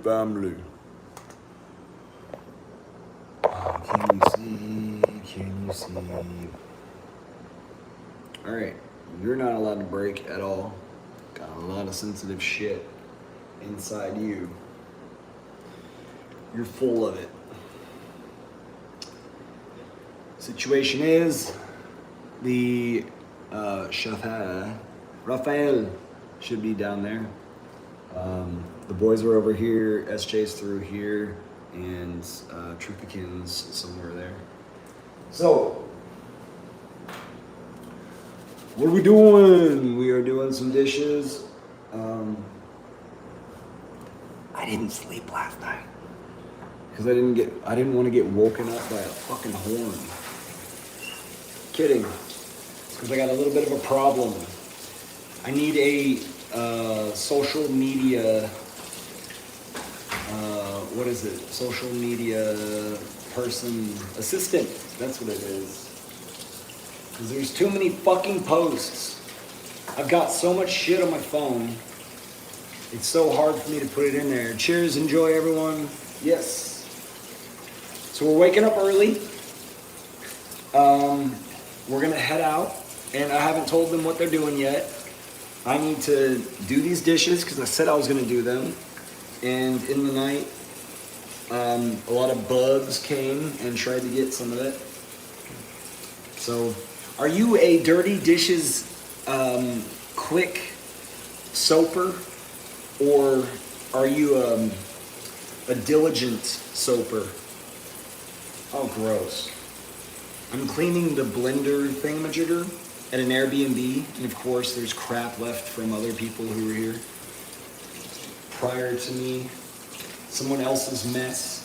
Family. Oh, can you see? Can you see? Alright, you're not allowed to break at all. Got a lot of sensitive shit inside you. You're full of it. Situation is, the chef Raphael should be down there. The boys are over here, SJ's through here, and Trufikin's somewhere there. So, what are we doing? We are doing some dishes. I didn't sleep last night because I didn't want to get woken up by a fucking horn. Kidding. It's because I got a little bit of a problem. I need a social media, what is it? Social media person, assistant. That's what it is. Because there's too many fucking posts. I've got so much shit on my phone. It's so hard for me to put it in there. Cheers, enjoy everyone. Yes. So we're waking up early. We're gonna head out, and I haven't told them what they're doing yet. I need to do these dishes because I said I was gonna do them. And in the night, a lot of bugs came and tried to get some of it. So, are you a dirty dishes quick soaper, or are you a diligent soaper? Oh, gross. I'm cleaning the blender thingamajigger at an Airbnb, and of course there's crap left from other people who were here prior to me. Someone else's mess.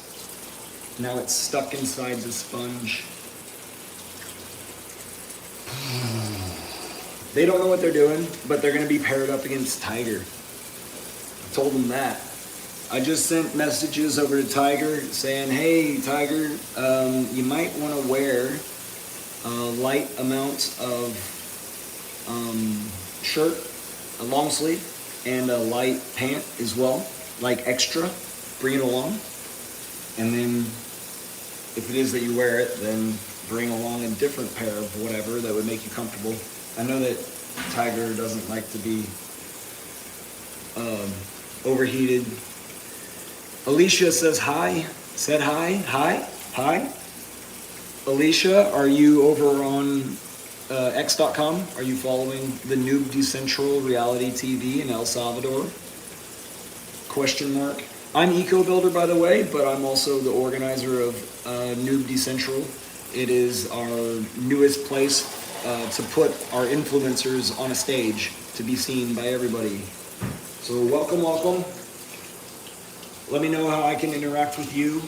Now it's stuck inside the sponge. They don't know what they're doing, but they're gonna be paired up against Tiger. I told them that. I just sent messages over to Tiger saying, hey Tiger, you might wanna wear a light amount of shirt, a long sleeve, and a light pant as well, like extra, bring it along. And then if it is that you wear it, then bring along a different pair of whatever that would make you comfortable. I know that Tiger doesn't like to be overheated. Alicia says hi, said hi. Alicia, are you over on X.com? Are you following the NOOB26 reality TV in El Salvador? Question mark. I'm EcoBuildr, by the way, but I'm also the organizer of NOOB26. It is our newest place to put our influencers on a stage to be seen by everybody. So welcome, welcome. Let me know how I can interact with you.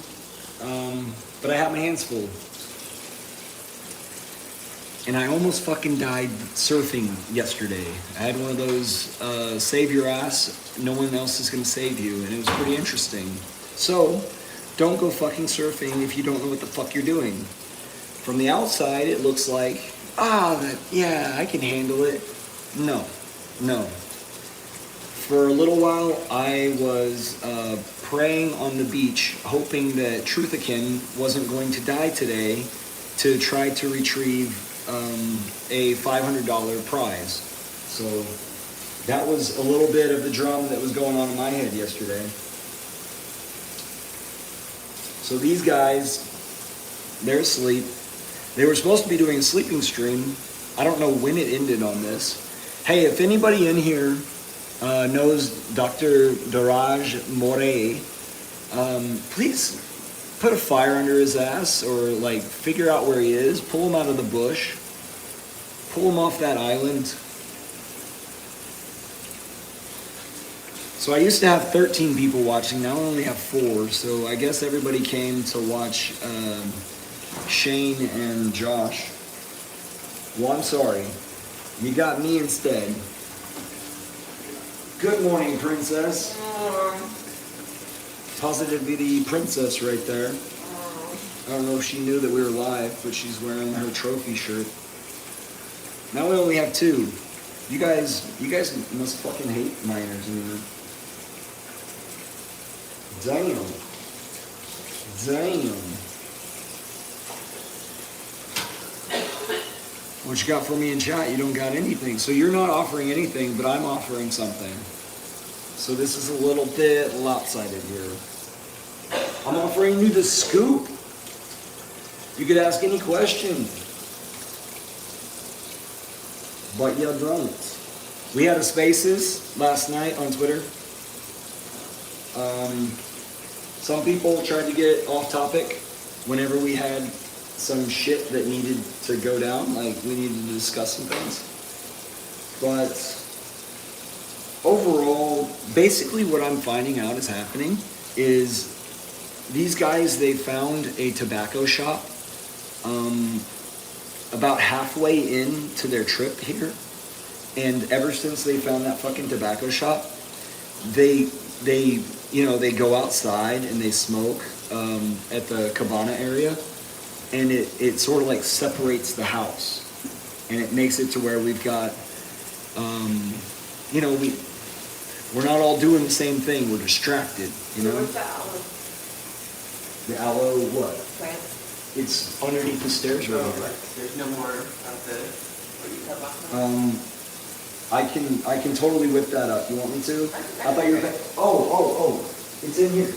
But I have my hands full. And I almost fucking died surfing yesterday. I had one of those save your ass, no one else is gonna save you, and it was pretty interesting. So, don't go fucking surfing if you don't know what the fuck you're doing. From the outside, it looks like, yeah, I can handle it. No. For a little while, I was praying on the beach, hoping that Truthikin wasn't going to die today to try to retrieve a $500 prize. So that was a little bit of the drama that was going on in my head yesterday. So these guys, they're asleep. They were supposed to be doing a sleeping stream. I don't know when it ended on this. Hey, if anybody in here knows Dr. Daraj Morey, please put a fire under his ass, or like figure out where he is, pull him out of the bush, pull him off that island. So I used to have 13 people watching, now I only have 4, so I guess everybody came to watch Shane and Josh. Well, I'm sorry, you got me instead. Good morning, princess. Positivity princess right there. I don't know if she knew that we were live, but she's wearing her trophy shirt. Now we only have 2. You guys must fucking hate minors. Damn. Damn. What you got for me in chat? You don't got anything. So you're not offering anything, but I'm offering something. So this is a little bit lopsided here. I'm offering you the scoop. You could ask any question. But you don't. We had a Spaces last night on Twitter. Some people tried to get off topic whenever we had some shit that needed to go down, like we needed to discuss some things. But overall, basically what I'm finding out is happening is these guys, they found a tobacco shop about halfway into their trip here. And ever since they found that fucking tobacco shop, they go outside and they smoke at the cabana area, and it sort of like separates the house, and it makes it to where we've got, we're not all doing the same thing. We're distracted, you know. Where's The the aloe? aloe what? Plant. It's underneath the stairs right here. There's no more of the what you cut off. I can totally whip that up. You want me to? I thought you were. Oh! It's in here.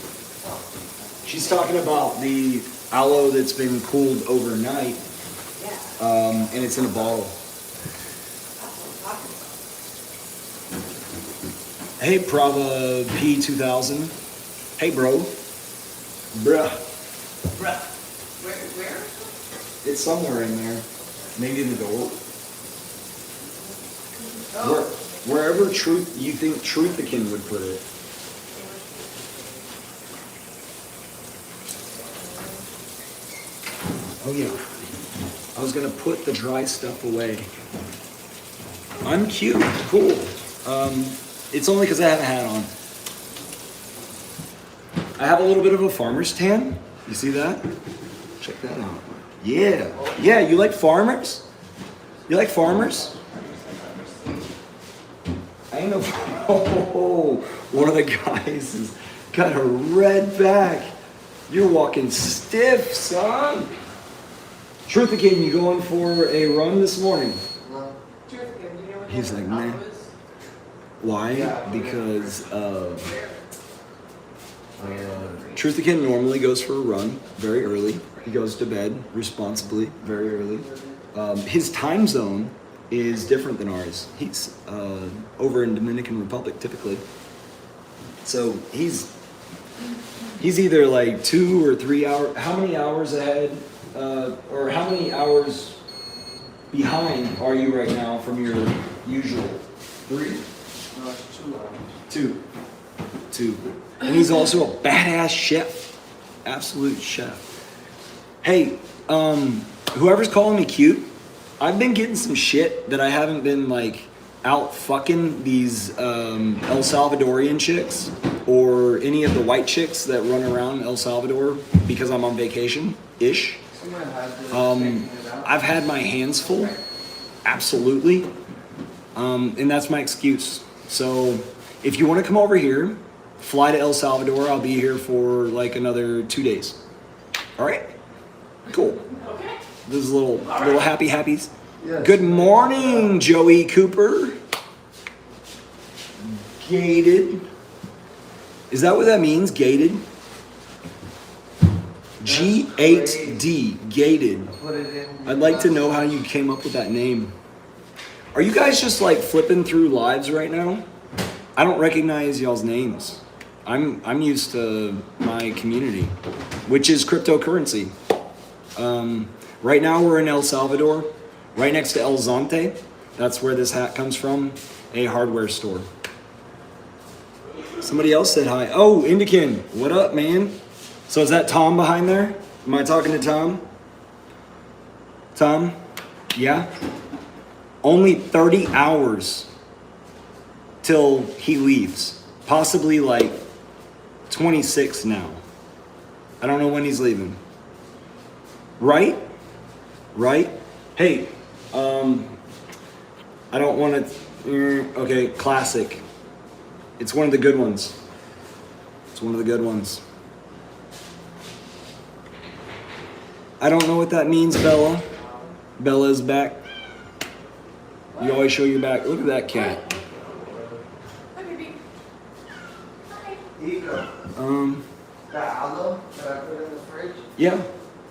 She's talking about the aloe that's been cooled overnight. Yeah. And it's in a bottle. Hey, Prava P2000. Hey, bro. Bruh. Where? It's somewhere in there. Maybe in the door. Oh. Wherever you think Truthikin would put it. Oh yeah. I was gonna put the dry stuff away. I'm cute. Cool. It's only because I have a hat on. I have a little bit of a farmer's tan. You see that? Check that out. Yeah. Yeah, you like farmers? You like farmers? I know. Oh, one of the guys has got a red back. You're walking stiff, son. Truthikin, you going for a run this morning? No. He's like, man. Why? Because Truthikin normally goes for a run very early. He goes to bed responsibly very early. His time zone is different than ours. He's over in Dominican Republic typically. So he's either like 2 or 3 hours. How many hours ahead, or how many hours behind are you right now from your usual? 3? No, it's 2 hours. 2. And he's also a badass chef. Absolute chef. Hey, whoever's calling me cute, I've been getting some shit that I haven't been like out fucking these El Salvadorian chicks or any of the white chicks that run around El Salvador because I'm on vacation-ish. I've had my hands full, absolutely, and that's my excuse. So if you want to come over here, fly to El Salvador, I'll be here for like another 2 days. All right? Cool. Okay. This is little happies. Yes. Good morning, Joey Cooper. Gated. Is that what that means? Gated? G8D. Gated. I'd like to know how you came up with that name. Are you guys just like flipping through lives right now? I don't recognize y'all's names. I'm used to my community, which is cryptocurrency. Right now we're in El Salvador, right next to El Zonte. That's where this hat comes from, a hardware store. Somebody else said hi. Oh, Indican, what up, man? So is that Tom behind there? Am I talking to Tom? Tom? Yeah? Only 30 hours till he leaves. Possibly like 26 now. I don't know when he's leaving. Right? Hey, I don't want to, okay, classic. It's one of the good ones. It's one of the good ones. I don't know what that means, Bella. Bella's back. You always show your back. Look at that cat. Hi, baby. Hi. Ego. That aloe that I put in the fridge? Yeah.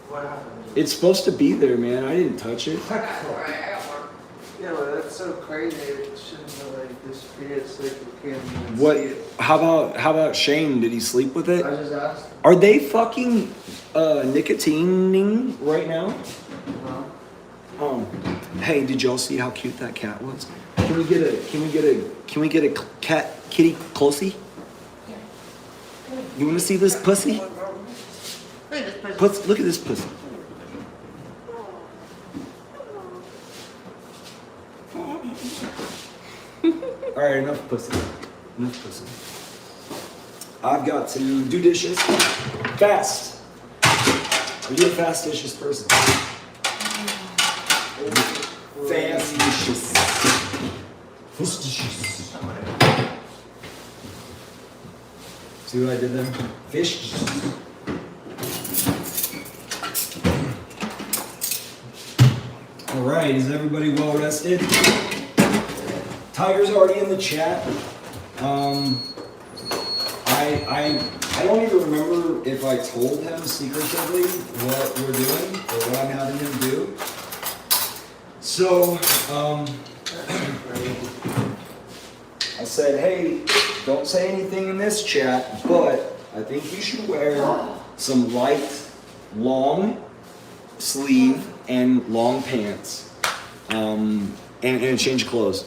What happened? It's supposed to be there, man. I didn't touch it. I got more. Yeah, but that's so crazy. It shouldn't have like disappeared. It's like we can't even What? see it. How about Shane? Did he sleep with it? I just asked. Are they fucking nicotining right now? No. Hey, did y'all see how cute that cat was? Can we get a cat kitty closey? You want to see this pussy? Look at this pussy. All right, enough pussy. Enough pussy. I've got to do dishes fast. Are you a fast dishes person? Fast dishes. Fast dishes. See what I did there? Fish. All right, is everybody well rested? Tiger's already in the chat. I don't even remember if I told him secretively what we're doing or what I'm having him do. So, I said, hey, don't say anything in this chat, but I think you should wear some light, long sleeve and long pants, and change clothes.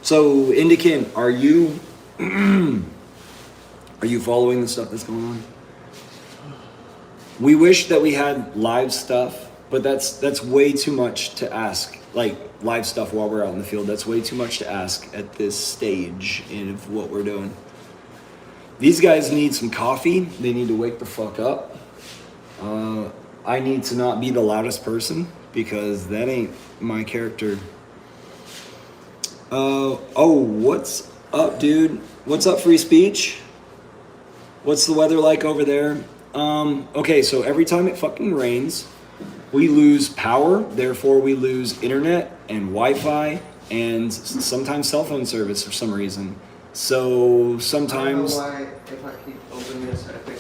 So, Indican, are you following the stuff that's going on? We wish that we had live stuff, but that's way too much to ask. Like live stuff while we're out in the field, that's way too much to ask at this stage of what we're doing. These guys need some coffee. They need to wake the fuck up. I need to not be the loudest person because that ain't my character. Oh, what's up, dude? What's up, free speech? What's the weather like over there? Okay, so every time it fucking rains, we lose power, therefore we lose internet and Wi-Fi and sometimes cell phone service for some reason. So sometimes... I don't know why, if I keep opening this, I think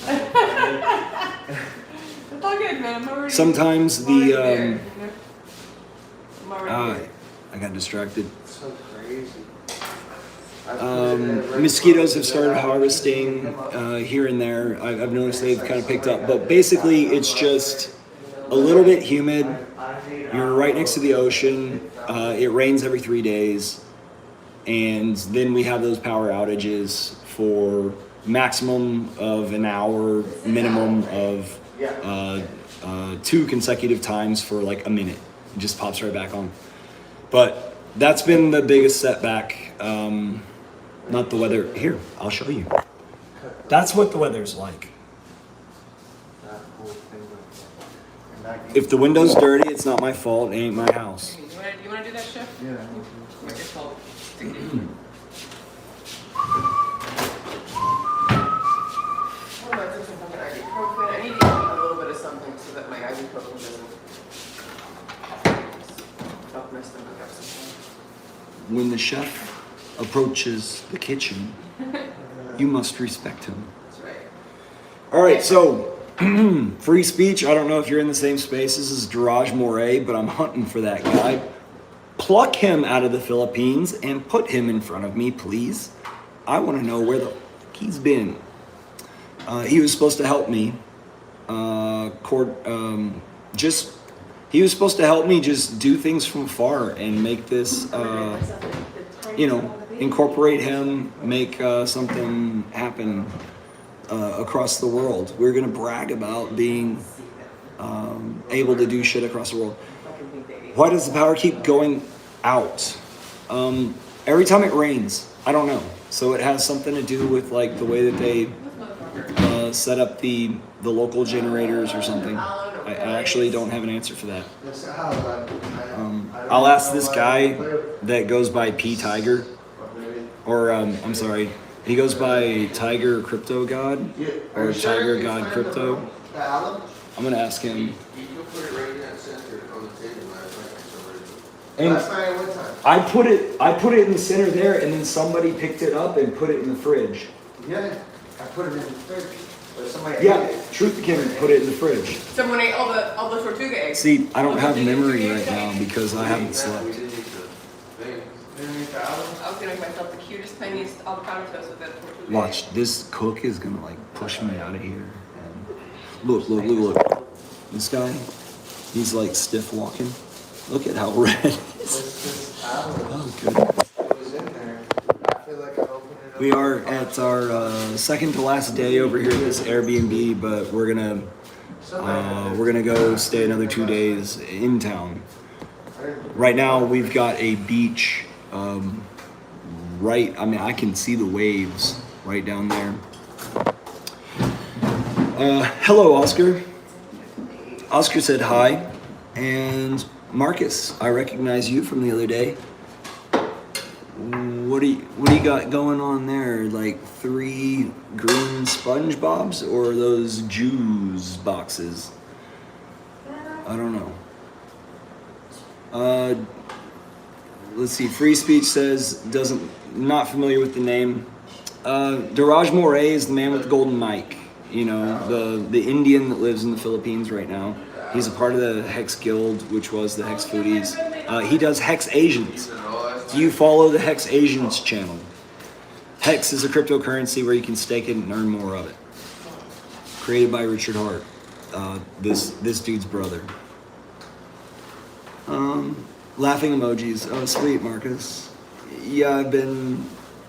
It's all good, man. I'm already. Sometimes I'm already the... there, you know? I'm already there. I got distracted. it's so crazy. Mosquitoes have started harvesting here and there. I've noticed they've kind of picked up, but basically it's just a little bit humid. You're right next to the ocean. It rains every 3 days, and then we have those power outages for maximum of an hour, minimum of 2 consecutive times for like a minute. It just pops right back on. But that's been the biggest setback. Not the weather. Here, I'll show you. That's what the weather's like. If the window's dirty, it's not my fault. It ain't my house. You want to do that, Chef? Yeah. Make it fall. I need to eat a little bit of something so that my ibuprofen doesn't fuck my stomach up sometimes. When the chef approaches the kitchen, you must respect him. That's right. All right, so free speech. I don't know if you're in the same space. This is Diraj Moray, but I'm hunting for that guy. Pluck him out of the Philippines and put him in front of me, please. I want to know where the fuck he's been. He was supposed to help me. He was supposed to help me just do things from afar and make this, incorporate him, make something happen across the world. We're gonna brag about being able to do shit across the world. Why does the power keep going out? Every time it rains, I don't know. So it has something to do with like the way that they set up the local generators or something. I actually don't have an answer for that. I'll ask this guy that goes by P Tiger, or I'm sorry, He goes by Tiger Crypto God Yeah. or Are you sure Tiger you God find Crypto. The alum? I'm gonna ask him. You can put it right in that center on the table last night. And Last night at what time? I put it in the center there, and then somebody picked it up and put it in the fridge. Yeah, I put it in the fridge. But somebody Yeah, ate it. Truth Kim put it in the fridge. Someone ate all the Tortuga eggs. See, I don't have Did you memory eat right that? now because I haven't slept. We didn't eat the thing. Didn't eat the alum? I was gonna make myself the cutest, tiniest avocado toast with that Tortuga. Watch, this cook is gonna like push me out of here. And look. This guy, he's like stiff walking. Look at how red. This alum Oh, good. was in there. I feel like I opened it up. We are at our second to last day over here at this Airbnb, but we're gonna go stay another 2 days in town. Right now, we've got a beach. I mean, I can see the waves right down there. Hello, Oscar. Oscar said hi, and Marcus, I recognize you from the other day. What do you got going on there? Like 3 green SpongeBobs or those Jews boxes? I don't know. Let's see. Free Speech says not familiar with the name. Daraj Moray is the man with the golden mic. You know, the Indian that lives in the Philippines right now. He's a part of the Hex Guild, which was the Hex Foodies. He does Hex Asians. Do you follow the Hex Asians channel? Hex is a cryptocurrency where you can stake it and earn more of it. Created by Richard Hart, this dude's brother. Laughing emojis. Oh, sweet, Marcus. Yeah, I've been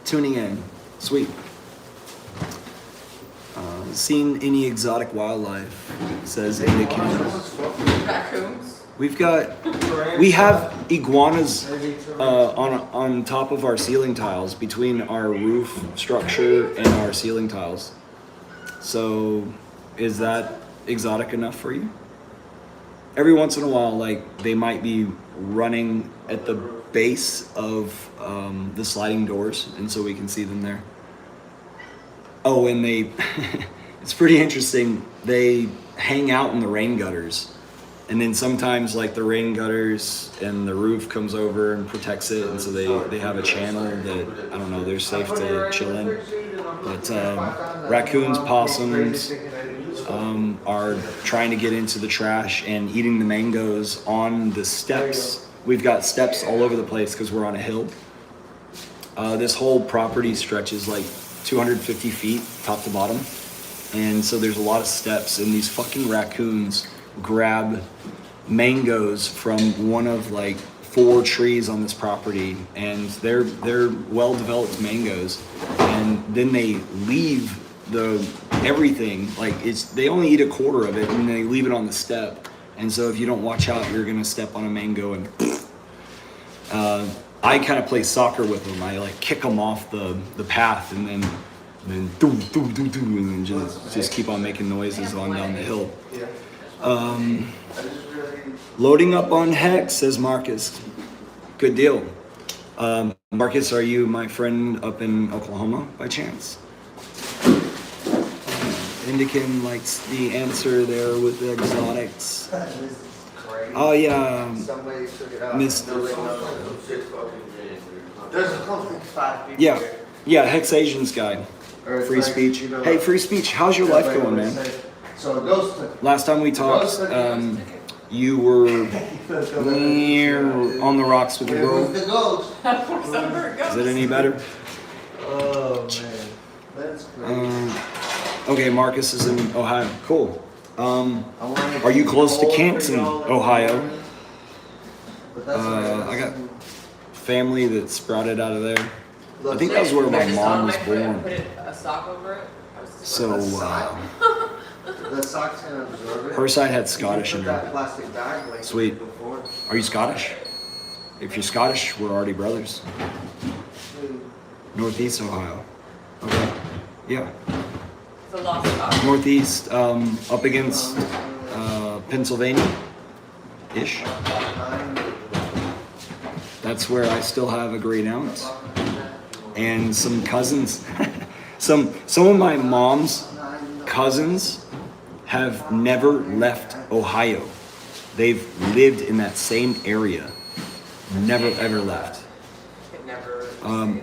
tuning in. Sweet. Seen any exotic wildlife? Says Indican. Raccoons. We have iguanas on top of our ceiling tiles, between our roof structure and our ceiling tiles. So, is that exotic enough for you? Every once in a while, like, they might be running at the base of the sliding doors, and so we can see them there. Oh, and they, it's pretty interesting. They hang out in the rain gutters. And then sometimes like the rain gutters and the roof comes over and protects it. And so they have a channel that, I don't know, they're safe to chill in. But raccoons, possums are trying to get into the trash and eating the mangoes on the steps. We've got steps all over the place because we're on a hill. This whole property stretches like 250 feet top to bottom. And so there's a lot of steps, and these fucking raccoons grab mangoes from one of like 4 trees on this property, and they're well-developed mangoes, and then they leave everything, like they only eat a quarter of it, and they leave it on the step. And so if you don't watch out, you're gonna step on a mango and I kind of play soccer with them. I like kick them off the path, and then do, and then just keep on making noises on down the hill. Loading up on Hex, says Marcus. Good deal. Marcus, are you my friend up in Oklahoma by chance? Indican likes the answer there with the exotics. Oh yeah, Somebody took it out. Mr. There's only 5 people here. Yeah, Hex Asians guy. Or it's Free like, speech. you know, Hey, free speech. How's your life like going, what I man? said. So it goes to Last time we talked, you were near on the rocks with the where was girl. the ghost? Is it any better? Oh man, that's crazy. Okay, Marcus is in Ohio. Cool. I wanna Are you keep close to cold for Canton, y'all. Ohio? But that's I got family that sprouted out of there. Look, I think that was where my I just mom on was my foot and born. Put a sock over it. I was just So the socks can absorb it. her side had You Scottish put in that her. plastic bag like Sweet. before. Are you Scottish? If you're Scottish, we're already brothers. Northeast Ohio. Okay. Yeah. it's a lost sock. Northeast, up against Pennsylvania-ish. That's where I still have a great aunt and some cousins. Some of my mom's cousins have never left Ohio. They've lived in that same area, never ever left. It never.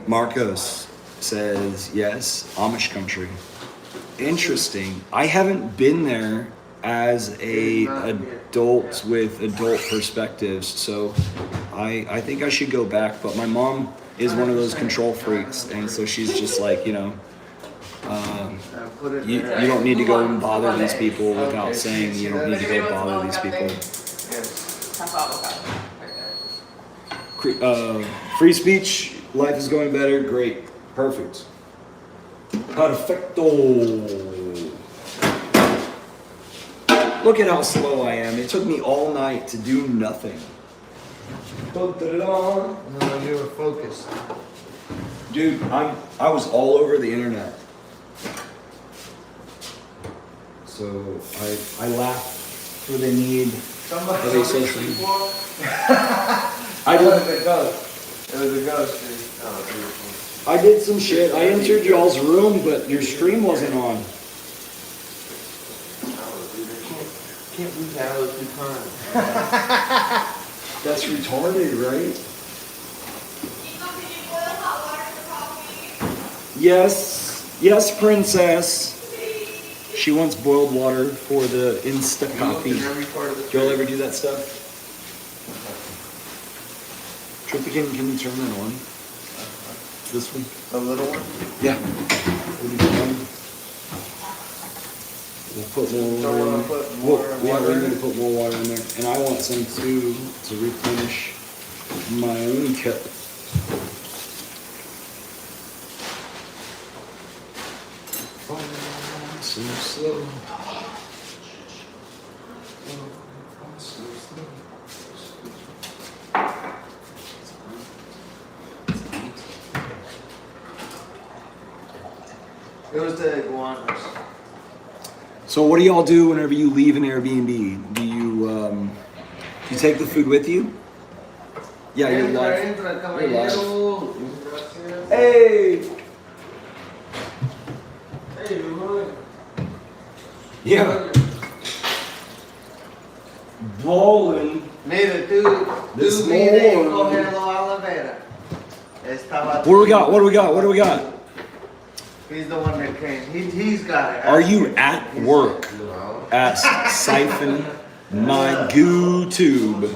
Marcos says yes, Amish country. Interesting. I haven't been there as a adult with adult perspectives, so I think I should go back. But my mom is one of those control freaks, and so she's just like, you know, you don't need to go and bother these people without saying you don't need to go bother these people. Tap avocado right there. Free speech, life is going better, great, perfect. Perfecto. Look at how slow I am. It took me all night to do nothing. No, you were focused. Dude, I was all over the internet. So I laugh for the need of a social media. I It was did, a ghost. It was a ghost, dude. Oh, beautiful. I did some shit. I entered y'all's room, but your stream wasn't on. Can't believe that was too kind. That's retarded, right? Yes, princess. She wants boiled water for the Insta coffee. Do y'all ever do that stuff? Trippy, can you turn that on? This one? The little one? Yeah. We'll put more Don't water wanna in put there. more Yeah, water we in? need to put more water in there. And I want some too, to replenish my own cup. So slow. So slow. It was the iguanas. So what do y'all do whenever you leave an Airbnb? Do you take the food with you? Yeah, you're live. You're live. Hey! Hey, man. Yeah. Ballin'. Mira, tú This vives morning. cogerlo a la vera. Estaba. What do we got? What do we got? What do we got? He's the one that came. He's got it. Are you at work at Siphon My GooTube?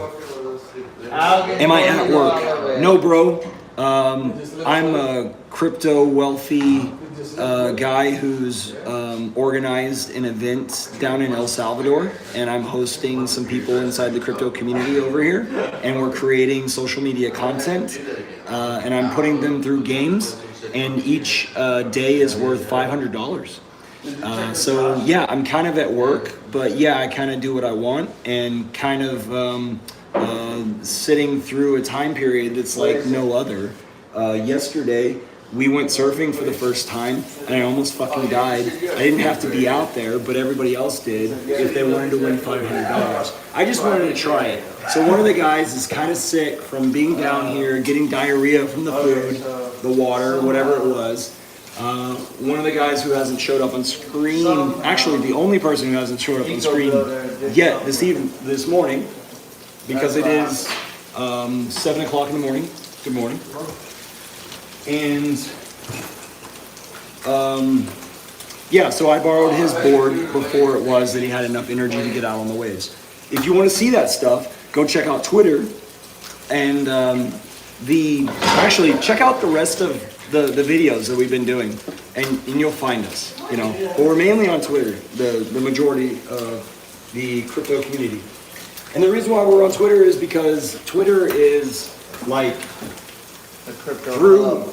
Am I at work? No, bro. I'm a crypto wealthy guy who's organized an event down in El Salvador, and I'm hosting some people inside the crypto community over here, and we're creating social media content, and I'm putting them through games, and each day is worth $500. So yeah, I'm kind of at work, but yeah, I kind of do what I want, and kind of sitting through a time period that's like no other. Yesterday, we went surfing for the first time, and I almost fucking died. I didn't have to be out there, but everybody else did if they wanted to win $500. I just wanted to try it. So one of the guys is kind of sick from being down here, getting diarrhea from the food, the water, whatever it was. One of the guys who hasn't showed up on screen, actually the only person who hasn't showed up on screen yet this morning, because it is 7 o'clock in the morning. Good morning. And yeah, so I borrowed his board before it was that he had enough energy to get out on the waves. If you want to see that stuff, go check out Twitter, and actually check out the rest of the videos that we've been doing, and you'll find us, you know. But we're mainly on Twitter, the majority of the crypto community. And the reason why we're on Twitter is because Twitter is like The crypto through hub.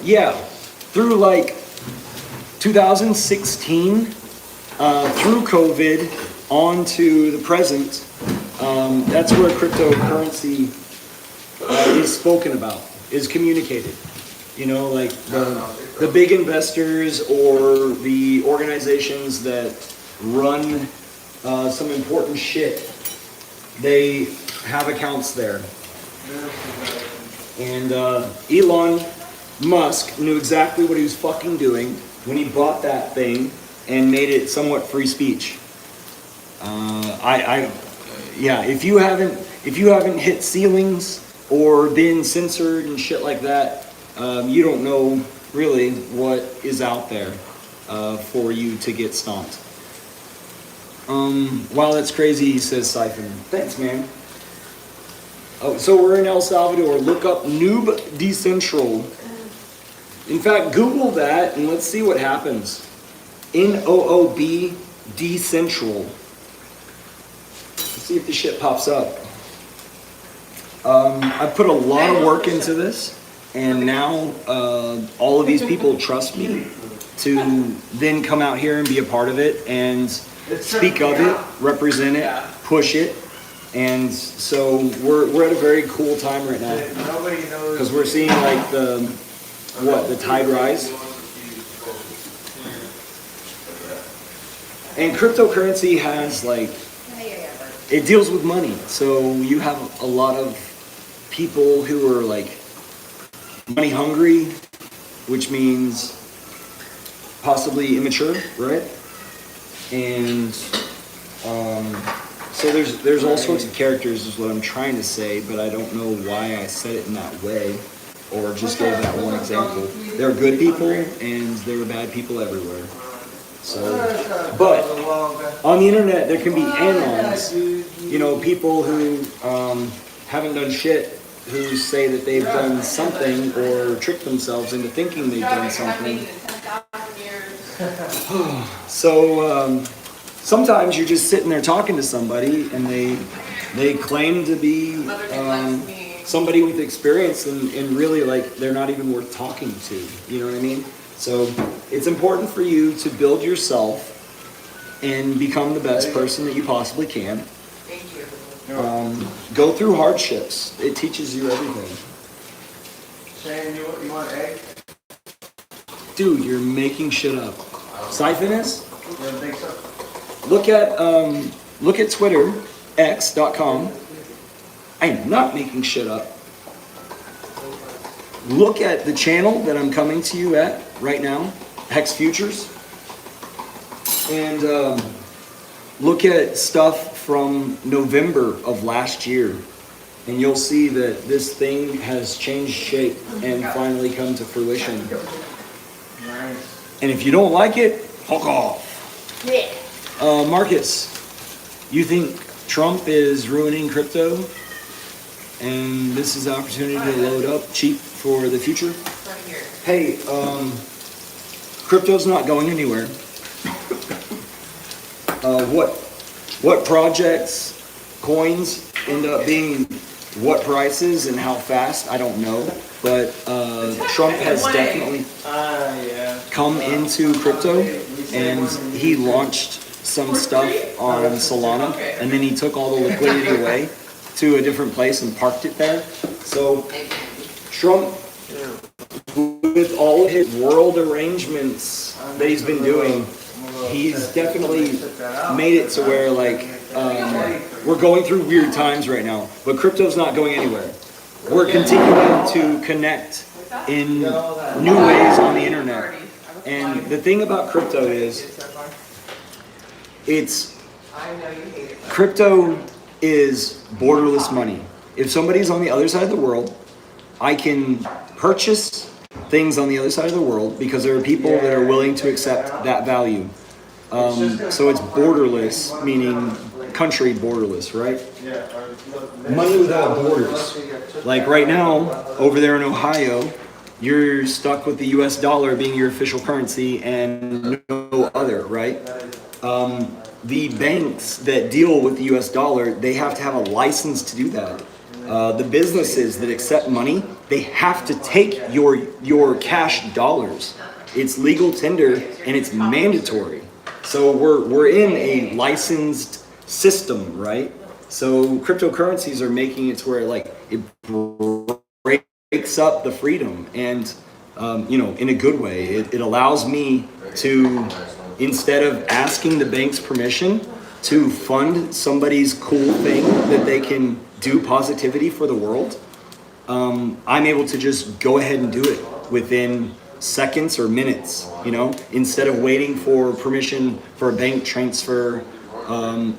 yeah, through like 2016, through COVID, on to the present, that's where cryptocurrency is spoken about, is communicated. You know, like the big investors or the organizations that run some important shit, they have accounts there. And Elon Musk knew exactly what he was fucking doing when he bought that thing and made it somewhat free speech. Yeah, if you haven't hit ceilings or been censored and shit like that, you don't know really what is out there for you to get stomped. Wow, that's crazy, says Siphon. Thanks, man. Oh, so we're in El Salvador. Look up NOOB26. In fact, Google that and let's see what happens. NOOB decentral. Let's see if the shit pops up. I put a lot of work into this, and now all of these people trust me to then come out here and be a part of it and speak of it, represent it, push it. And so we're at a very cool time right now because we're seeing like the tide rise. And cryptocurrency has like, it deals with money. So you have a lot of people who are like money hungry, which means possibly immature, right? And so there's all sorts of characters is what I'm trying to say, but I don't know why I said it in that way or just gave that one example. There are good people and there are bad people everywhere. So, but on the internet there can be anons, you know, people who haven't done shit, who say that they've done something or tricked themselves into thinking they've done something. So sometimes you're just sitting there talking to somebody and they claim to be somebody with experience and really like they're not even worth talking to, you know what I mean? So it's important for you to build yourself and become the best person that you possibly can. Thank you. Go through hardships. It teaches you everything. Shane, you want egg? Dude, you're making shit up. Siphon is? You don't think so? Look at Twitter, x.com. I am not making shit up. Look at the channel that I'm coming to you at right now, Hex Futures. And look at stuff from November of last year. And you'll see that this thing has changed shape and finally come to fruition. Nice. And if you don't like it, fuck off. Yeah. Marcus, you think Trump is ruining crypto? And this is the opportunity to load up cheap for the future? Right here. Hey, crypto's not going anywhere. What projects, coins end up being what prices and how fast, I don't know. But Trump has definitely come into crypto and he launched some stuff on Solana and then he took all the liquidity away to a different place and parked it there. So Trump, with all of his world arrangements that he's been doing, he's definitely made it to where like we're going through weird times right now, but crypto's not going anywhere. We're continuing to connect in new ways on the internet. And the thing about crypto is crypto is borderless money. If somebody's on the other side of the world, I can purchase things on the other side of the world because there are people that are willing to accept that value. So it's borderless, meaning country borderless, right? Money without borders. Like right now, over there in Ohio, you're stuck with the US dollar being your official currency and no other, right? The banks that deal with the US dollar, they have to have a license to do that. The businesses that accept money, they have to take your cash dollars. It's legal tender and it's mandatory. So we're in a licensed system, right? So cryptocurrencies are making it to where like it breaks up the freedom and in a good way. It allows me to, instead of asking the bank's permission to fund somebody's cool thing that they can do positivity for the world, I'm able to just go ahead and do it within seconds or minutes, you know, instead of waiting for permission for a bank transfer,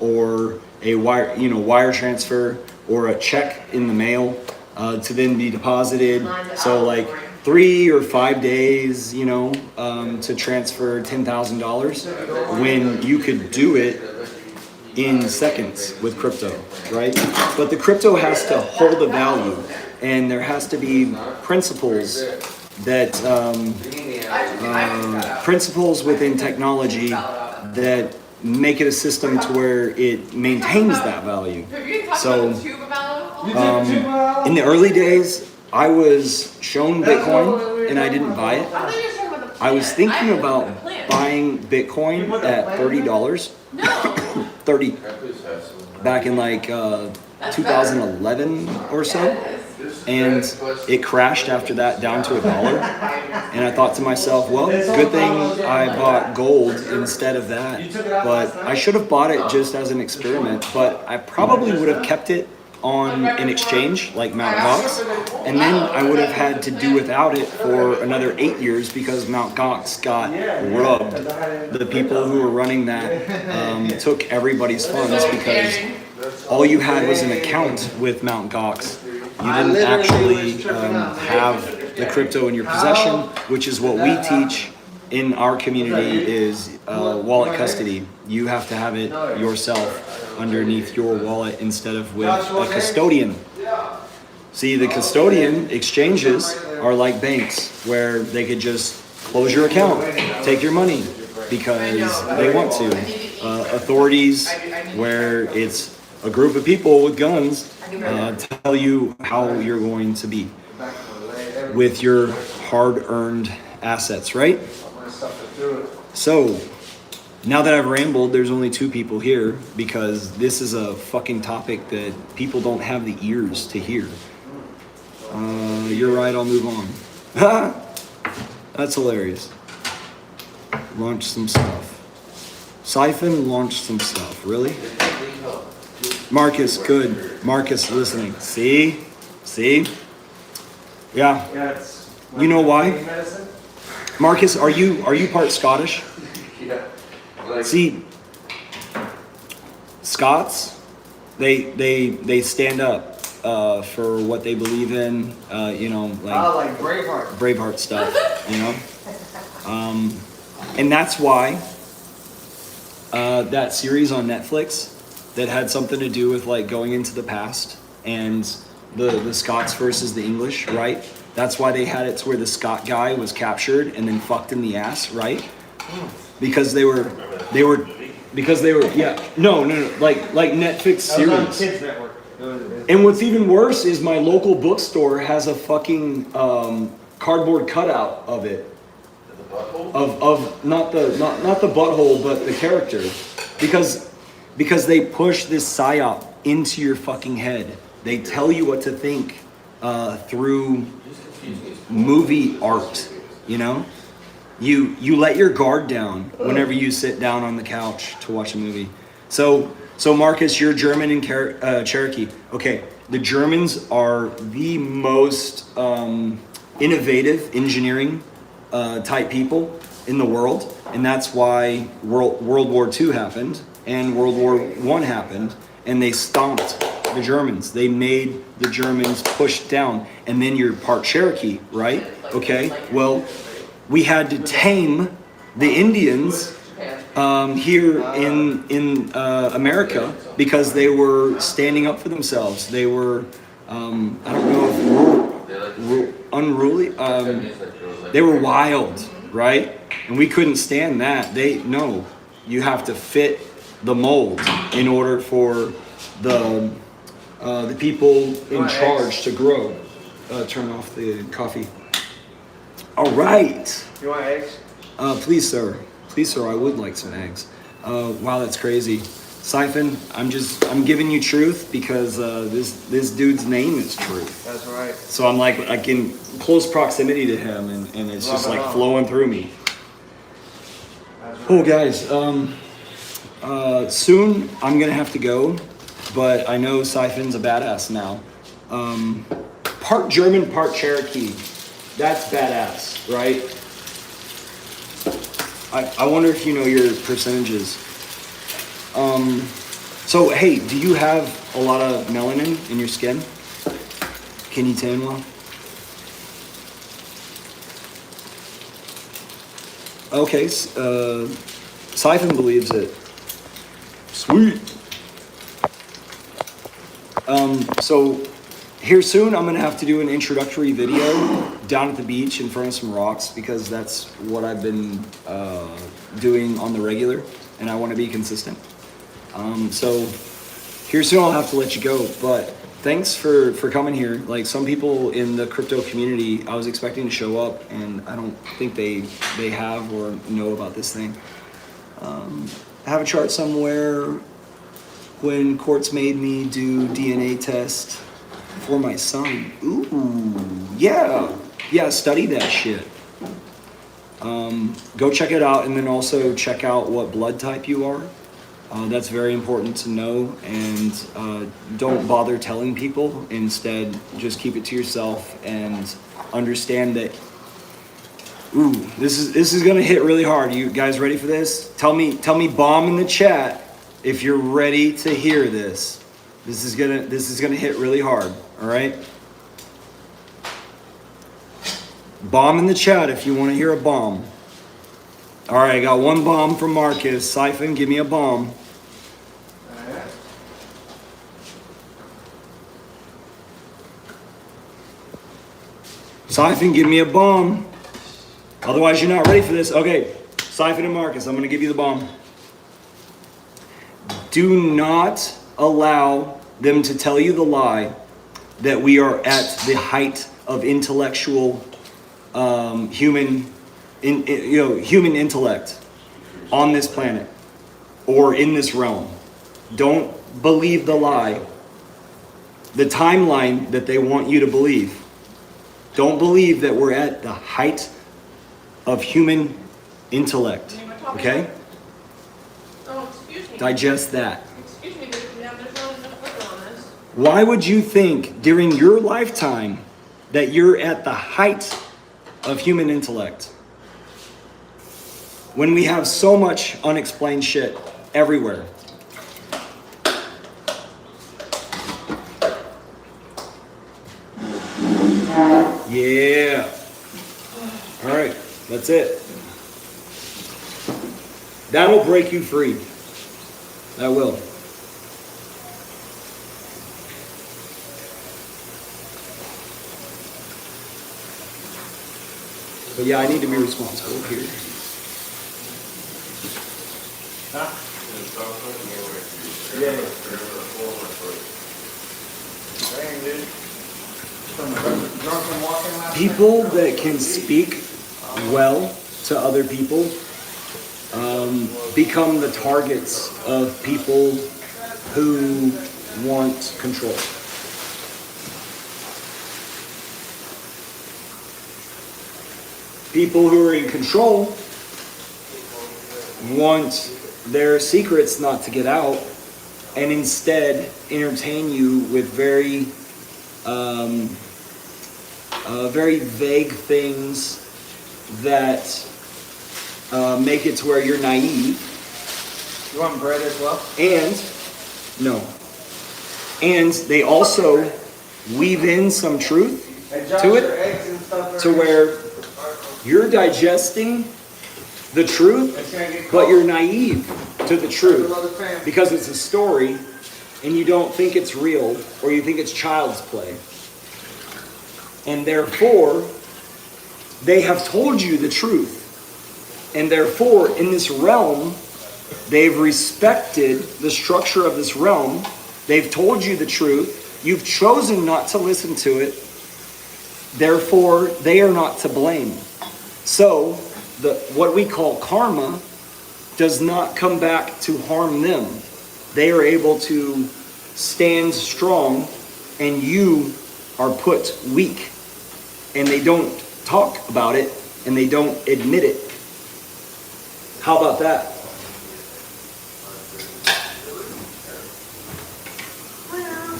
or a wire transfer or a check in the mail, to then be deposited. So like 3 or 5 days, you know, to transfer $10,000 when you could do it in seconds with crypto, right? But the crypto has to hold a value, and there has to be principles that principles within technology that make it a system to where it maintains that value. So in the early days, I was shown Bitcoin and I didn't buy it. I was thinking about buying Bitcoin at $30. 30 back in like 2011 or so, and it crashed after that down to $1. And I thought to myself, well, good thing I bought gold instead of that. But I should have bought it just as an experiment, but I probably would have kept it on an exchange like Mt. Gox, and then I would have had to do without it for another 8 years because Mt. Gox got rubbed. The people who were running that took everybody's funds because all you had was an account with Mt. Gox. You didn't actually have the crypto in your possession, which is what we teach in our community is wallet custody. You have to have it yourself underneath your wallet instead of with a custodian. See, the custodian exchanges are like banks where they could just close your account, take your money because they want to. Authorities where it's a group of people with guns tell you how you're going to be with your hard-earned assets, right? So, now that I've rambled, there's only 2 people here because this is a fucking topic that people don't have the ears to hear. You're right, I'll move on. That's hilarious. Launch some stuff. Siphon launched some stuff, really? Marcus, good. Marcus listening. See? Yeah. You know why? Marcus, are you part Scottish? See, Scots, they stand up for what they believe in, you know, like Braveheart stuff, you know. And that's why that series on Netflix that had something to do with like going into the past and the Scots versus the English, right? That's why they had it to where the Scot guy was captured and then fucked in the ass, right? Because they were yeah, no, like Netflix series. And what's even worse is my local bookstore has a fucking cardboard cutout of it, of not the butthole but the character, because they push this psyop into your fucking head. They tell you what to think through movie art, you know. You let your guard down whenever you sit down on the couch to watch a movie. So Marcus, you're German and Cherokee. Okay, the Germans are the most innovative engineering type people in the world, and that's why World War II happened and World War I happened, and they stomped the Germans. They made the Germans push down, and then you're part Cherokee, right? Okay, well, we had to tame the Indians here in America because they were standing up for themselves. They were, I don't know if unruly. They were wild, right? And we couldn't stand that. No, you have to fit the mold in order for the people in charge to grow. Turn off the coffee. All right. You want eggs? Please, sir. Please, sir, I would like some eggs. Wow, that's crazy. Siphon, I'm giving you truth because this dude's name is truth. That's right. So I'm like in close proximity to him, and it's just like flowing through me. Oh, guys, soon I'm gonna have to go, but I know Siphon's a badass now. Part German, part Cherokee. That's badass, right? I wonder if you know your percentages. So hey, do you have a lot of melanin in your skin? Can you tan well? Okay, Siphon believes it. Sweet. So here soon, I'm gonna have to do an introductory video down at the beach in front of some rocks because that's what I've been doing on the regular, and I want to be consistent. So here soon, I'll have to let you go, but thanks for coming here. Like some people in the crypto community, I was expecting to show up, and I don't think they have or know about this thing. I have a chart somewhere when courts made me do DNA test for my son. Ooh, yeah, study that shit. Go check it out, and then also check out what blood type you are. That's very important to know, and don't bother telling people. Instead, just keep it to yourself and understand that. Ooh, this is gonna hit really hard. You guys ready for this? Tell me bomb in the chat if you're ready to hear this. This is gonna hit really hard. All right. Bomb in the chat if you want to hear a bomb. All right, I got one bomb from Marcus. Siphon, give me a bomb. Siphon, give me a bomb. Otherwise, you're not ready for this. Okay, Siphon and Marcus, I'm going to give you the bomb. Do not allow them to tell you the lie that we are at the height of intellectual human intellect on this planet or in this realm. Don't believe the lie, the timeline that they want you to believe. Don't believe that we're at the height of human intellect. Okay? Oh, excuse me. Digest that. Excuse me, there's no liquor on this. Why would you think during your lifetime that you're at the height of human intellect when we have so much unexplained shit everywhere? Yeah. All right, that's it. That'll break you free. That will. But yeah, I need to be responsible here. Huh? Yeah. Dang, dude. Drunk and walking last People that can speak well to other people become the targets of people who want control. People who are in control want their secrets not to get out and instead entertain you with very vague things that make it to where you're naive. You want bread as well? And they also weave in some truth to it to where you're digesting the truth, but you're naive to the truth because it's a story and you don't think it's real or you think it's child's play. And therefore, they have told you the truth. And therefore, in this realm, they've respected the structure of this realm. They've told you the truth. You've chosen not to listen to it. Therefore, they are not to blame. So, what we call karma does not come back to harm them. They are able to stand strong, and you are put weak. And they don't talk about it, and they don't admit it. How about that?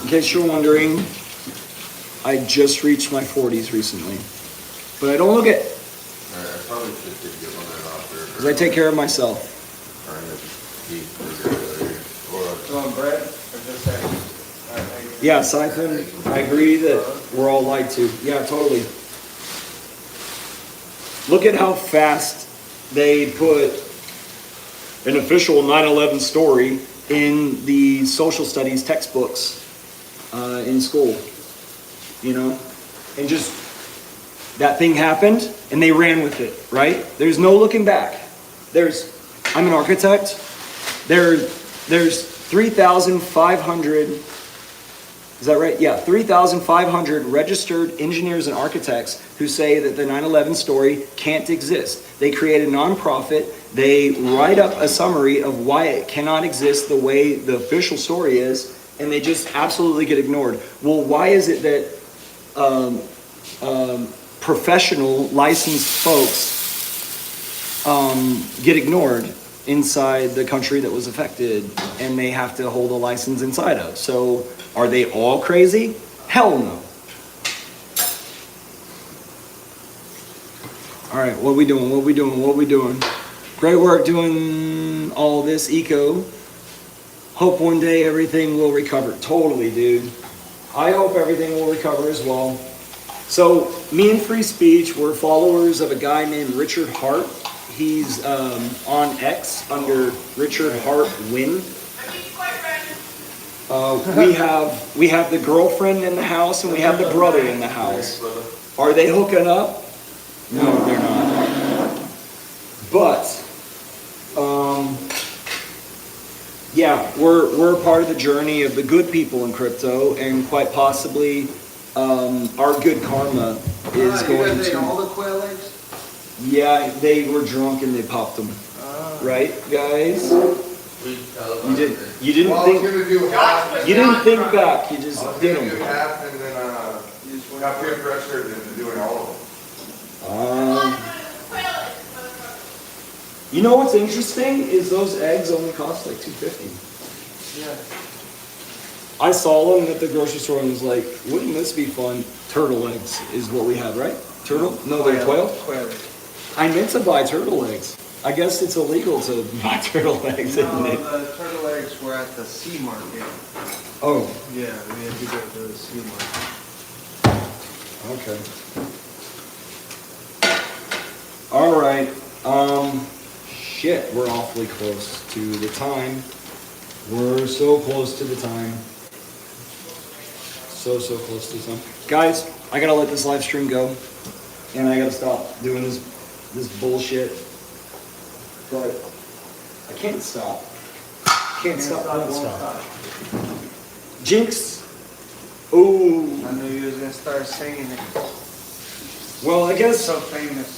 In case you're wondering, I just reached my 40s recently. But I don't look it. I probably should give you one that off there. because I take care of myself. You want bread or just eggs? Yeah, Siphon, I agree that we're all lied to. Yeah, totally. Look at how fast they put an official 9/11 story in the social studies textbooks in school, you know? And just, that thing happened and they ran with it, right? There's no looking back. I'm an architect. There's 3,500, is that right? Yeah, 3,500 registered engineers and architects who say that the 9/11 story can't exist. They create a nonprofit. They write up a summary of why it cannot exist the way the official story is, and they just absolutely get ignored. Well, why is it that professional licensed folks get ignored inside the country that was affected, and they have to hold a license inside of? So are they all crazy? Hell no. All right, what we doing? Great work doing all this eco. Hope one day everything will recover. Totally, dude. I hope everything will recover as well. So me and Free Speech, we're followers of a guy named Richard Hart. He's on X under Richard Hart Win. We have the girlfriend in the house and we have the brother in the house. Are they hooking up? No, they're not. But yeah, we're part of the journey of the good people in crypto, and quite possibly our good karma is going to. All the quail eggs? Yeah, they were drunk and they popped them. Right, guys? You didn't Well, I was think. gonna do half. You didn't think back. You just I was did gonna do them. half and then, got peer pressured into doing all of them. You know what's interesting is those eggs only cost like $2.50. Yeah. I saw them at the grocery store and was like, wouldn't this be fun? Turtle eggs is what we have, right? Turtle? No, they're quail? Quail eggs. I meant to buy turtle eggs. I guess it's illegal to buy turtle eggs, isn't No, it? the turtle eggs were at the sea market. Oh, Yeah, we had to go to the sea market. okay. All right. Shit, we're awfully close to the time. We're so close to the time. So close to the time. Guys, I gotta let this live stream go. And I gotta stop doing this bullshit. But I can't stop. Can't stop. Won't stop. Jinx. Ooh. I knew you was gonna start singing it. Well, I guess So famous.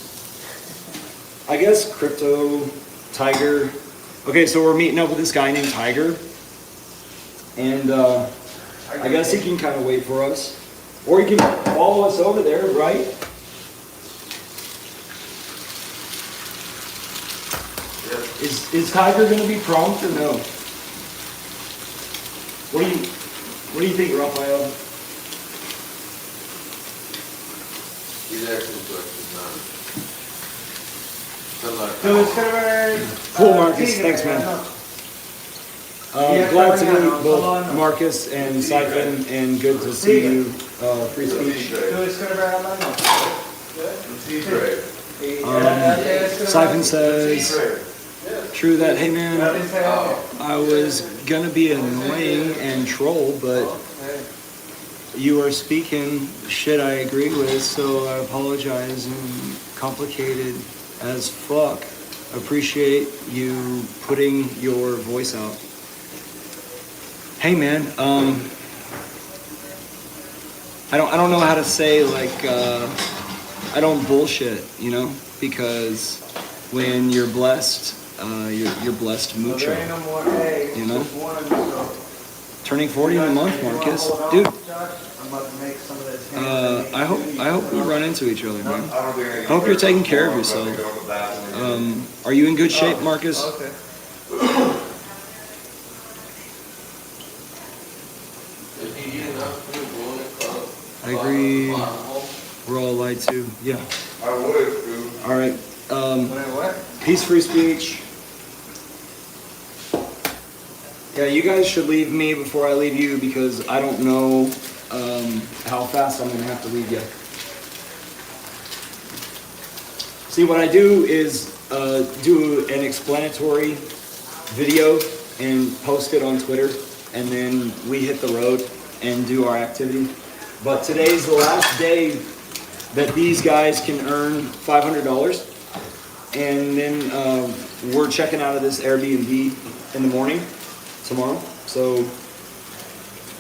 Crypto Tiger. Okay, so we're meeting up with this guy named Tiger. And I guess he can kind of wait for us. Or he can follow us over there, right? Is Tiger gonna be prompt or no? What do you think, Raphael? He's asking questions, Good luck. So it's gonna be. Cool, Marcus. Thanks, man. Glad to meet both Salon. Marcus and Siphon, and good to see you, Free Speech. So it's gonna be around nine months. He's great. Siphon says, true that, hey man, I was gonna be annoying and troll, but you are speaking shit I agree with, so I apologize and complicated as fuck. Appreciate you putting your voice out. Hey man, I don't know how to say, like, I don't bullshit, you know, because when you're blessed, you're blessed mucho. There ain't no more eggs. You know? Just one, so. Turning 40 in a month, Marcus. Dude, I'm about to make some of this. I hope we run into each other, man. I don't think I Hope you're taking care of yourself. Are you in good shape, Marcus? Okay. If you eat enough food, will it cook? I agree. We're all lied to. Yeah. I would, dude. All right. Wait, what? Peace, free speech. Yeah, you guys should leave me before I leave you because I don't know how fast I'm gonna have to leave you. See, what I do is do an explanatory video and post it on Twitter, and then we hit the road and do our activity. But today's the last day that these guys can earn $500, and then we're checking out of this Airbnb in the morning tomorrow. So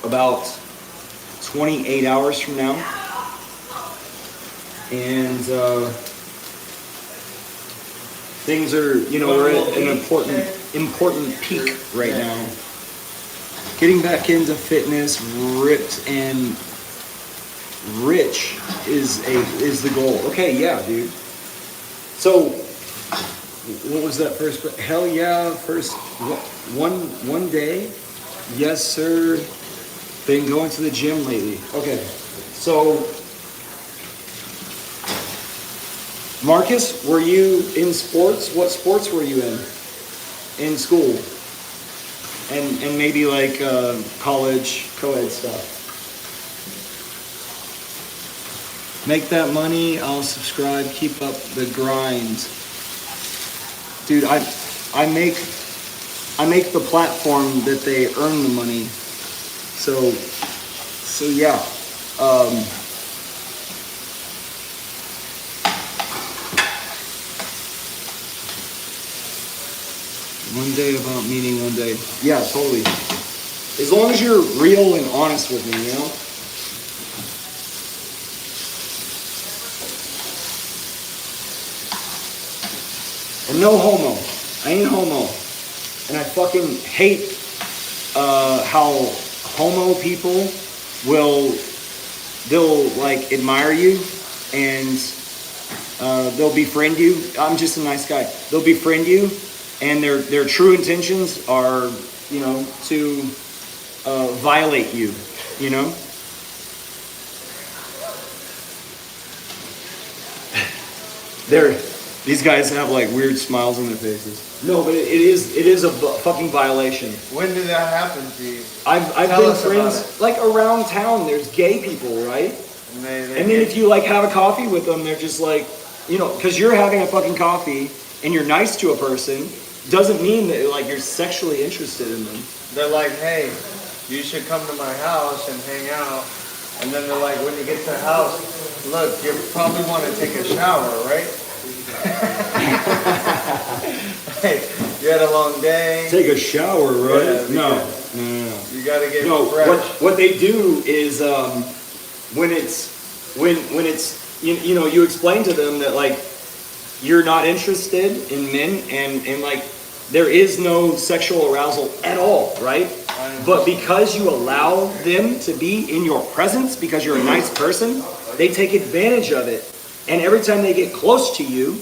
about 28 hours from now, and things are, you know, we're at an important peak right now. Getting back into fitness, ripped and rich is the goal. Okay, yeah, dude. So, what was that first? Hell yeah, first one day. Yes, sir. Been going to the gym lately. Okay, so Marcus, were you in sports? What sports were you in school? And maybe like college co-ed stuff. Make that money, I'll subscribe, keep up the grind. Dude, I make the platform that they earn the money. So yeah. One day about meeting one day. Yeah, totally. As long as you're real and honest with me, you know? And no homo. I ain't homo. And I fucking hate how homo people they'll like admire you and they'll befriend you. I'm just a nice guy. They'll befriend you and their true intentions are, you know, to violate you, you know? These guys have like weird smiles on their faces. No, but it is a fucking violation. When did that happen to you? I've Tell been us friends about it. like around town. There's gay people, right? And then And then if you like have a coffee with them, they're just like, you know, because you're having a fucking coffee and you're nice to a person, doesn't mean that like you're sexually interested in them. they're like, hey, you should come to my house and hang out. And then they're like, when you get to the house, look, you probably want to take a shower, right? Hey, you had a long day. Take a shower, right? Yeah, No. You gotta get No, fresh. what they do is when it's you know, you explain to them that like you're not interested in men and like there is no sexual arousal at all, right? But because you allow them to be in your presence because you're a nice person, they take advantage of it. And every time they get close to you,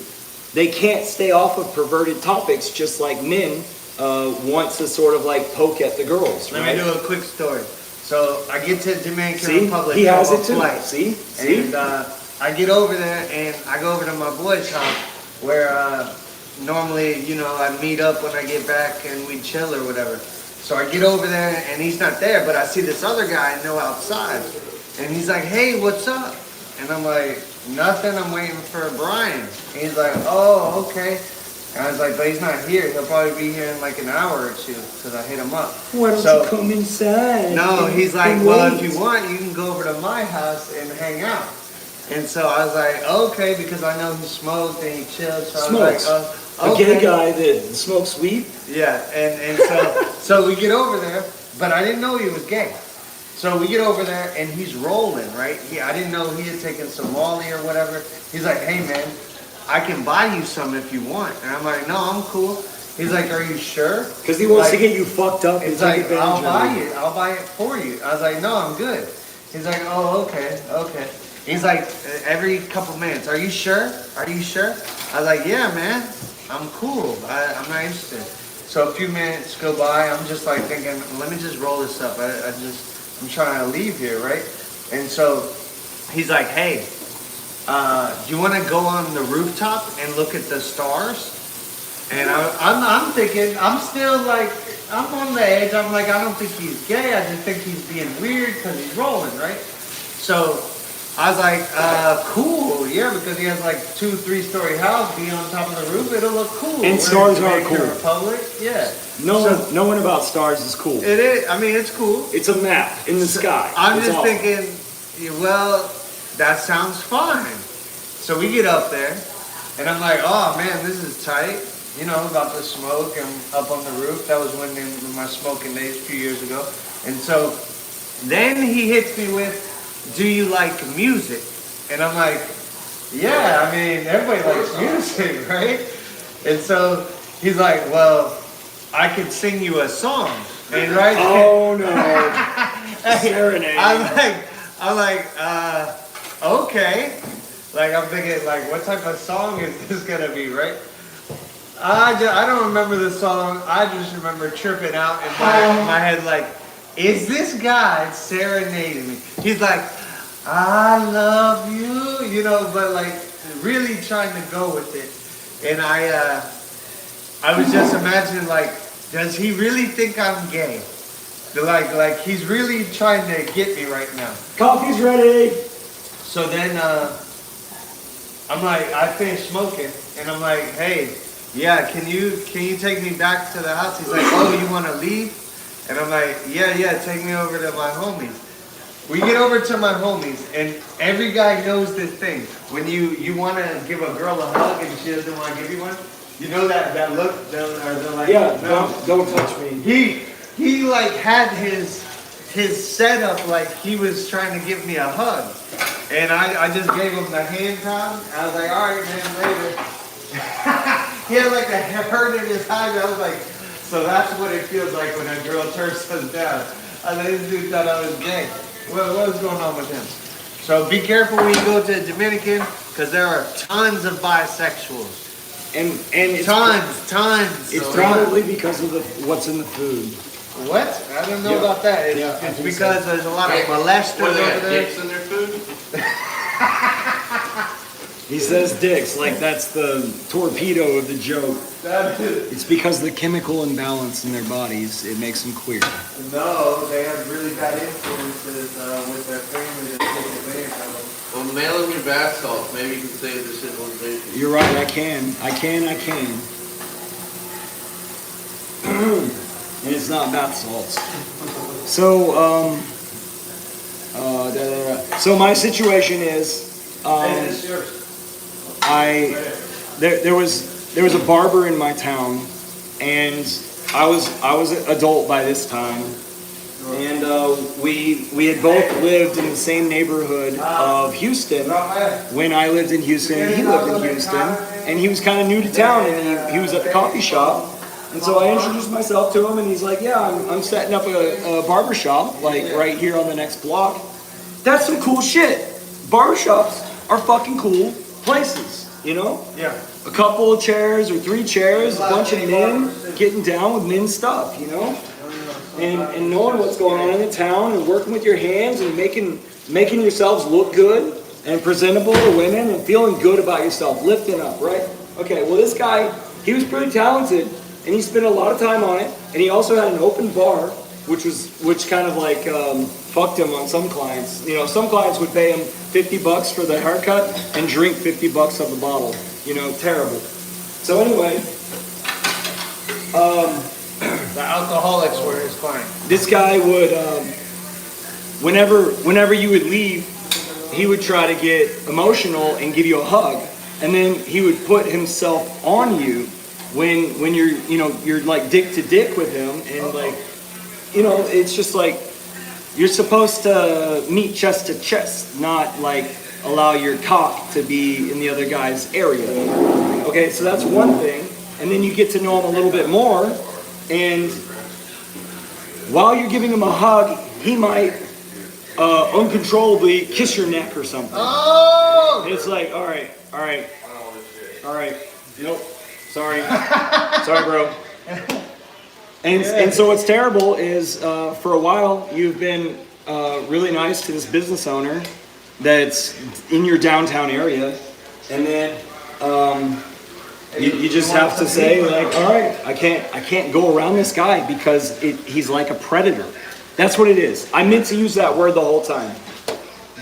they can't stay off of perverted topics just like men want to sort of like poke at the girls, right? Let me do a quick story. So I get to Dominican See? Republic. He has on it a too. flight. See? And I get over there and I go over to my boy's house where normally, you know, I meet up when I get back and we chill or whatever. So I get over there and he's not there, but I see this other guy I know outside. And he's like, hey, what's up? And I'm like, nothing, I'm waiting for Brian. And he's like, oh, okay. And I was like, but he's not here. He'll probably be here in like an hour or two because I hit him up. Why don't you come inside? No, he's like, and well, wait? if you want, you can go over to my house and hang out. And so I was like, okay, because I know he smoked and he chilled. So Smokes. I was like, A okay. gay guy that smokes weed? Yeah, and so we get over there, but I didn't know he was gay. So we get over there and he's rolling, right? I didn't know he had taken some Molly or whatever. He's like, hey man, I can buy you some if you want. And I'm like, no, I'm cool. He's like, are you sure? Because he wants Like, to get you fucked up and He's take like, advantage I'll of buy you. it. I'll buy it for you. I was like, no, I'm good. He's like, oh, okay. He's like, every couple minutes, are you sure? Are you sure? I was like, yeah, man, I'm cool. I'm not interested. So a few minutes go by. I'm just like thinking, let me just roll this up. I'm trying to leave here, right? And so he's like, hey, do you want to go on the rooftop and look at the stars? And I'm thinking, I'm still like, I'm on the edge. I'm like, I don't think he's gay. I just think he's being weird because he's rolling, right? So I was like, cool, yeah, because he has like 2-3-story house, be on top of the roof, it'll look cool. And stars are cool. Republic, yeah. Knowing about stars is cool. It is. I mean, it's cool. It's a map in the sky. I'm That's just all. thinking, well, that sounds fine. So we get up there, and I'm like, oh man, this is tight. You know, about to smoke and up on the roof. That was when in my smoking days a few years ago. And so then he hits me with, do you like music? And I'm like, yeah, I mean, everybody likes music, right? And so he's like, well, I could sing you a song. And right? Oh no. Serenade. I'm like, okay. Like I'm thinking, like, what type of song is this gonna be, right? I don't remember the song. I just remember tripping out in my head, like, is this guy serenading me? He's like, I love you, you know, but like really trying to go with it. And I was just imagining, like, does he really think I'm gay? Like he's really trying to get me right now. Coffee's ready. So then I'm like, I finished smoking, and I'm like, hey, yeah, can you take me back to the house? He's like, oh, you want to leave? And I'm like, yeah, take me over to my homies. We get over to my homies, and every guy knows this thing. When you want to give a girl a hug and she doesn't want to give you one, you know that look? They're like, Yeah, no. don't touch me. He like had his setup like he was trying to give me a hug. And I just gave him the hand time. I was like, all right, man, later. He had like a hurt in his eye. I was like, so that's what it feels like when a girl turns us down. I think this dude thought I was gay. What was going on with him? So be careful when you go to Dominican, because there are tons of bisexuals. And it's Tons. It's probably because of what's in the food. What? I don't know about that. It's because there's a lot of molesters What, they over got there. dicks in their food? He says dicks, like that's the torpedo of the joke. It's because of the chemical imbalance in their bodies, it makes them queer. No, they have really bad influences with their family that take advantage of them. Well, mail them your bath salts. Maybe you can save the civilization. You're right, I can. And it's not bath salts. So, so my situation is, there was a barber in my town, and I was an adult by this time, and we had both lived in the same neighborhood of Houston. When I lived in Houston, he lived in Houston, and he was kind of new to town, and he was at the coffee shop. And so I introduced myself to him, and he's like, yeah, I'm setting up a barber shop, like right here on the next block. That's some cool shit. Barbershops are fucking cool places, you know? Yeah. A couple of chairs or 3 chairs, a bunch of men getting down with men's stuff, you know? And knowing what's going on in the town and working with your hands and making yourselves look good and presentable to women and feeling good about yourself, lifting up, right? Okay, well this guy, he was pretty talented. And he spent a lot of time on it, and he also had an open bar, which kind of like fucked him on some clients. You know, some clients would pay him $50 for the haircut and drink $50 of the bottle. You know, terrible. So anyway, The alcoholics were his client. this guy would, whenever you would leave, he would try to get emotional and give you a hug, and then he would put himself on you. When you're like dick to dick with him, and like, you know, it's just like you're supposed to meet chest to chest, not like allow your cock to be in the other guy's area. Okay, so that's one thing, and then you get to know him a little bit more, and while you're giving him a hug, he might uncontrollably kiss your neck or something. Oh! And it's like, all right, nope. Sorry, bro. And so what's terrible is for a while you've been really nice to this business owner that's in your downtown area, and then You just have to say like, all right, I can't go around this guy because he's like a predator. That's what it is. I meant to use that word the whole time.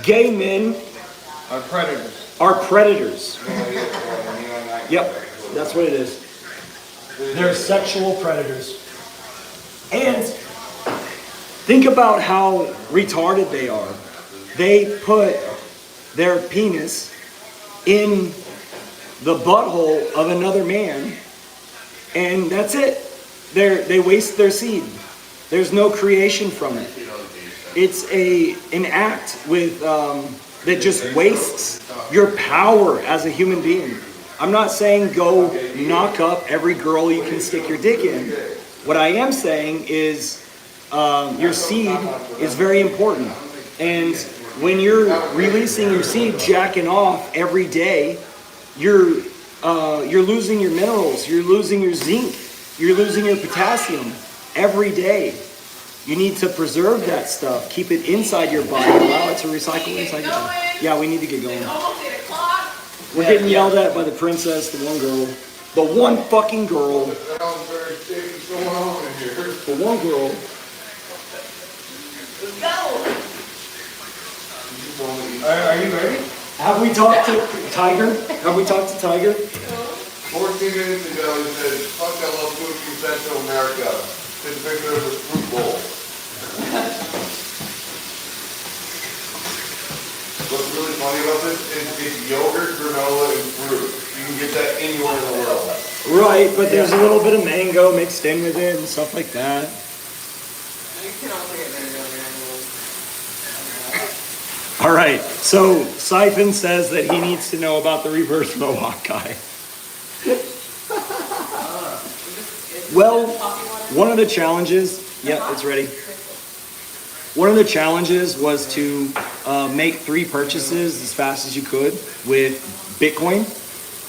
Gay men Are predators. are predators. Yep, that's what it is. They're sexual predators. And think about how retarded they are. They put their penis in the butthole of another man, and that's it. They waste their seed. There's no creation from it. It's an act with that just wastes your power as a human being. I'm not saying go knock up every girl you can stick your dick in. What I am saying is your seed is very important. And when you're releasing your seed, jacking off every day, you're losing your minerals, you're losing your zinc, you're losing your potassium every day. You need to preserve that stuff, keep it inside your body, allow it to recycle inside your body. Yeah, we need to get going. We're getting yelled at by the princess, the one girl. The one fucking girl. The one girl. Let's go. Are you ready? Have we talked to Tiger? Have we talked to Tiger? 14 minutes ago, he said, fuck, I love food from Central America. Took a picture of his fruit bowl. What's really funny about this is it's yogurt, granola, and fruit. You can get that anywhere in the world. Right, but there's a little bit of mango mixed in with it and stuff like that. You can also get mango granules. All right, so Siphon says that he needs to know about the reverse mohawk guy. Well, one of the challenges, yeah, it's ready. One of the challenges was to make 3 purchases as fast as you could with Bitcoin.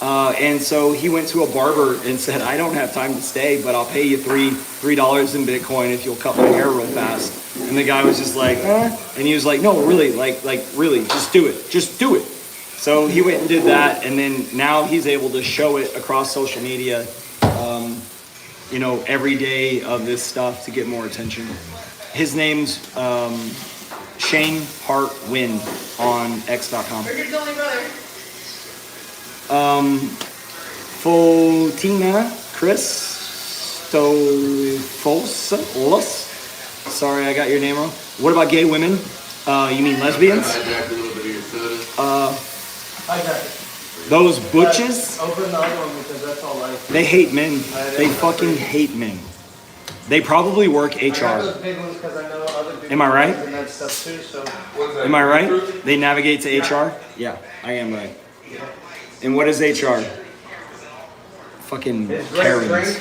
And so he went to a barber and said, I don't have time to stay, but I'll pay you $3 in Bitcoin if you'll cut my hair real fast. And the guy was just like, eh? And he was like, no, really, like really, just do it. Just do it. So he went and did that. And then now he's able to show it across social media, every day of this stuff to get more attention. His name's Shane Hart Win on X.com. We're his only brother. Fotina Christofolos. Sorry, I got your name wrong. What about gay women? You mean lesbians? Those butches? Open the other one because that's all I. They hate men. They fucking hate men. They probably work I got HR. those big ones because I know other people. Am I right? And that stuff too. So. Am I right? They navigate to HR? Yeah, I am right. And what is HR? Fucking Karens.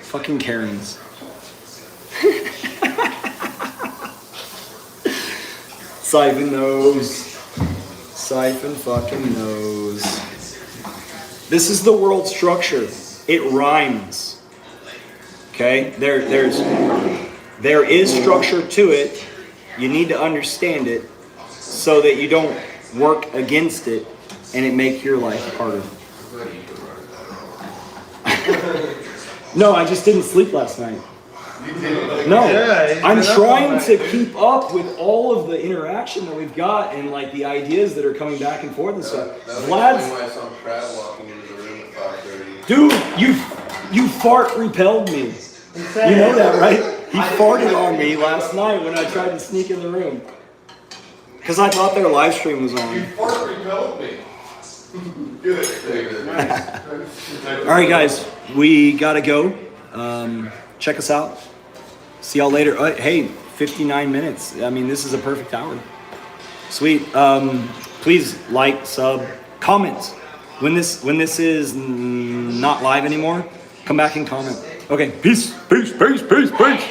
Fucking Karens. Siphon knows. Siphon fucking knows. This is the world structure. It rhymes. Okay? There is structure to it. You need to understand it so that you don't work against it and it make your life harder. No, I just didn't sleep last night. No, I'm trying to keep up with all of the interaction that we've got and like the ideas that are coming back and forth and stuff. Vlad's, dude, you fart repelled me. You know that, right? He farted on me last night when I tried to sneak in the room. Because I thought their live stream was on. You fart repelled me. Good. All right, guys, we gotta go. Check us out. See y'all later. Hey, 59 minutes. I mean, this is a perfect hour. Sweet. Please like, sub, comment. When this is not live anymore, come back and comment. Okay, peace, peace, peace, peace, peace.